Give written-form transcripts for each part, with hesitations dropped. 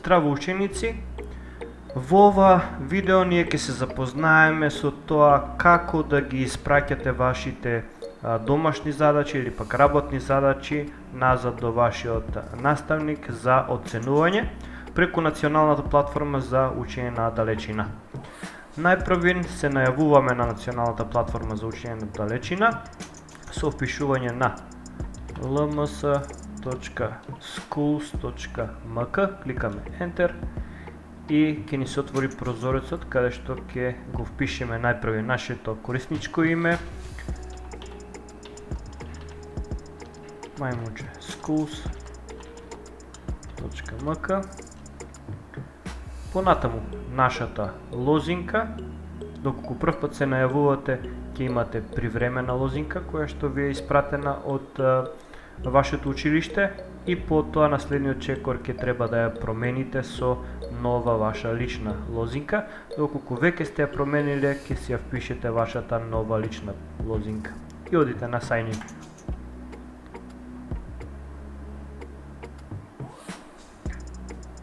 Здраво ученици! Во ова видео ние ќе се запознаеме со тоа како да ги испраќате вашите домашни задачи или пак работни задачи назад до вашиот наставник за оценување преку националната платформа за учење на далечина. Најпрвин се најавуваме на националната платформа за учење на далечина со впишување на lms.schools.mk, кликаме Enter и ќе ни се отвори прозорецот каде што ќе го впишеме најпрви нашето корисничко име, мајмуџе schools.mk, понатаму нашата лозинка. Доколку прв пат се најавувате, ќе имате привремена лозинка која што ви е испратена од вашето училиште и потоа на следниот чекор ќе треба да ја промените со нова ваша лична лозинка. Доколку веќе сте ја промениле, ќе си ја впишете вашата нова лична лозинка и одите на Sign in.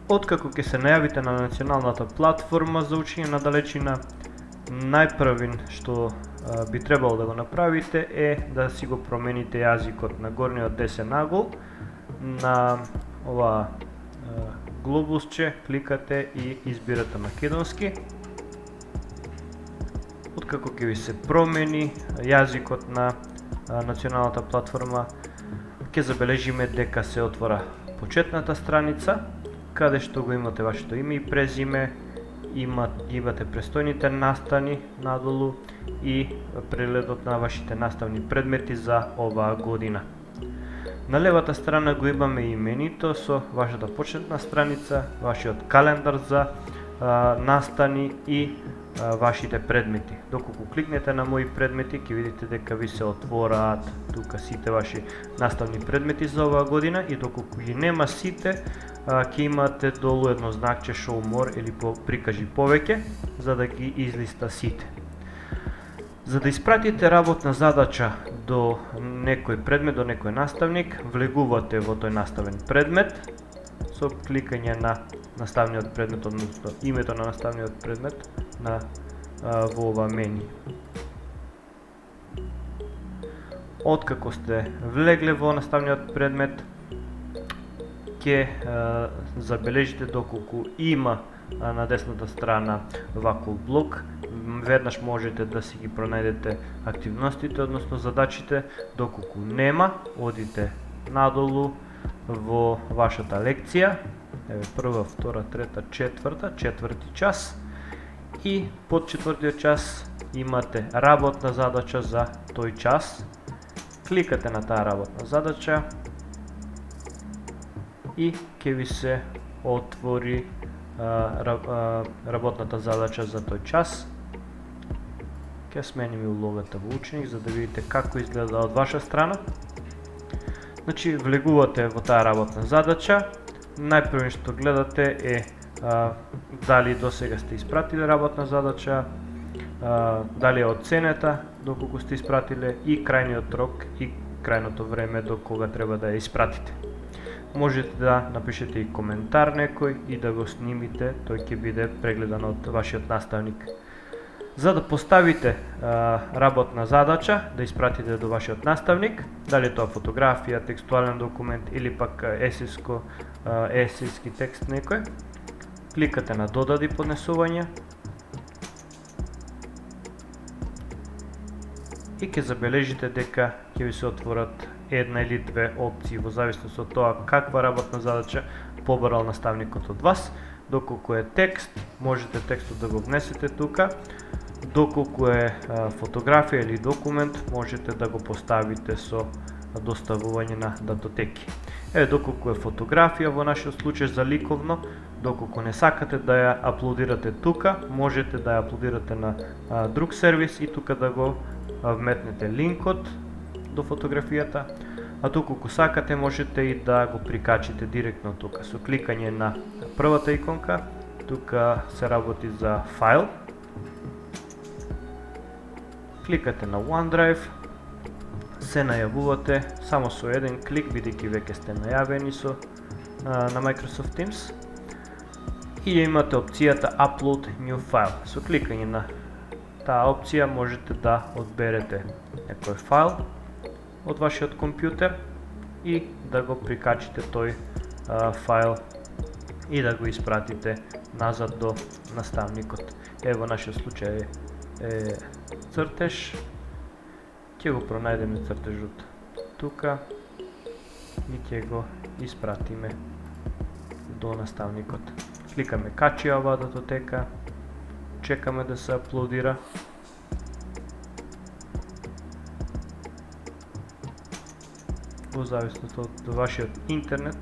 Откако ќе се најавите на националната платформа за учење на далечина, најпрвин што би требало да го направите е да си го промените јазикот на горниот десен агол. На ова глобусче кликате и избирате македонски. Откако ќе ви се промени јазикот на националната платформа, ќе забележиме дека се отвора почетната страница, каде што го имате вашето име и презиме, имате престојните настани надолу и прегледот на вашите наставни предмети за оваа година. На левата страна го имаме именито со вашата почетна страница, вашиот календар за настани и вашите предмети. Доколку кликнете на мои предмети, ќе видите дека ви се отвораат тука сите ваши наставни предмети за оваа година и доколку ги нема сите, ќе имате долу едно знакче Show More или прикажи повеќе, за да ги излиста сите. За да испратите работна задача до некој предмет, до некој наставник, влегувате во тој наставен предмет со кликање на наставниот предмет, односно името на наставниот предмет во ова меню. Откако сте влегле во наставниот предмет, ќе забележите доколку има на десната страна вакуум блок, веднаш можете да си ги пронајдете активностите, односно задачите. Доколку нема, одите надолу во вашата лекција, прва, втора, трета, четврта, четврти час и под четвртиот час имате работна задача за тој час. Кликате на таа работна задача и ќе ви се отвори работната задача за тој час. Ќе сменим и улогата во ученик за да видите како изгледа од ваша страна. Значи, влегувате во таа работна задача. Најпрвен што гледате е дали досега сте испратиле работна задача, дали е оценета доколку сте испратиле и крајниот рок и крајното време до кога треба да ја испратите. Можете да напишете и коментар некој и да го снимите, тој ќе биде прегледан од вашиот наставник. За да поставите работна задача, да испратите до вашиот наставник, дали тоа фотографија, текстуален документ или пак есејски текст некој, кликате на додади поднесување и ќе забележите дека ќе ви се отворат една или две опции во зависност од тоа каква работна задача побарал наставникот од вас. Доколку е текст, можете текстот да го внесете тука. Доколку е фотографија или документ, можете да го поставите со доставување на датотеки. Доколку е фотографија во нашиот случај за ликовно, доколку не сакате да ја аплодирате тука, можете да ја аплодирате на друг сервис и тука да го вметнете линкот до фотографијата, а доколку сакате можете и да го прикачите директно тука со кликање на првата иконка. Тука се работи за файл. Кликате на OneDrive, се најавувате само со еден клик, бидејќи веќе сте најавени на Microsoft Teams. и ја имате опцијата Upload New File. Со кликање на таа опција можете да одберете некој файл од вашиот компјутер и да го прикачите тој файл и да го испратите назад до наставникот. Ево, нашиот случај е цртеж. Ќе го пронајдеме цртежот тука и ќе го испратиме до наставникот. Кликаме качи оваа датотека, чекаме да се аплодира. Во зависност од вашиот интернет,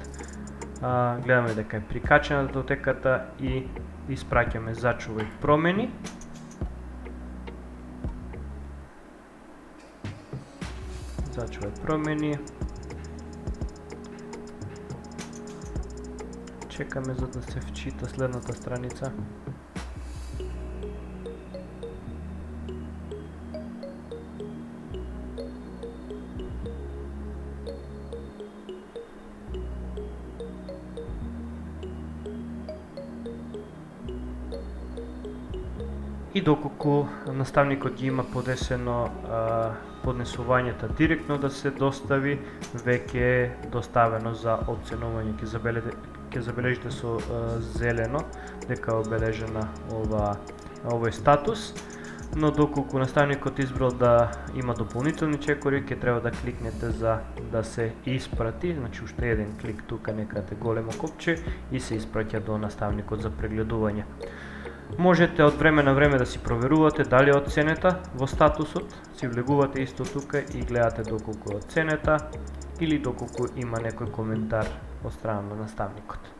гледаме дека е прикачена датотеката и испраќаме зачувај промени. Зачувај промени. Чекаме за да се вчита следната страница. И доколку наставникот ги има подесено поднесувањата директно да се достави, веќе е доставено за оценување. Ќе забележите со зелено дека е обележена овој статус, но доколку наставникот избрал да има дополнителни чекори, ќе треба да кликнете за да се испрати, значи уште еден клик тука некаде големо копче и се испраќа до наставникот за прегледување. Можете од време на време да си проверувате дали е оценета во статусот, си влегувате исто тука и гледате доколку е оценета или доколку има некој коментар од страна на наставникот.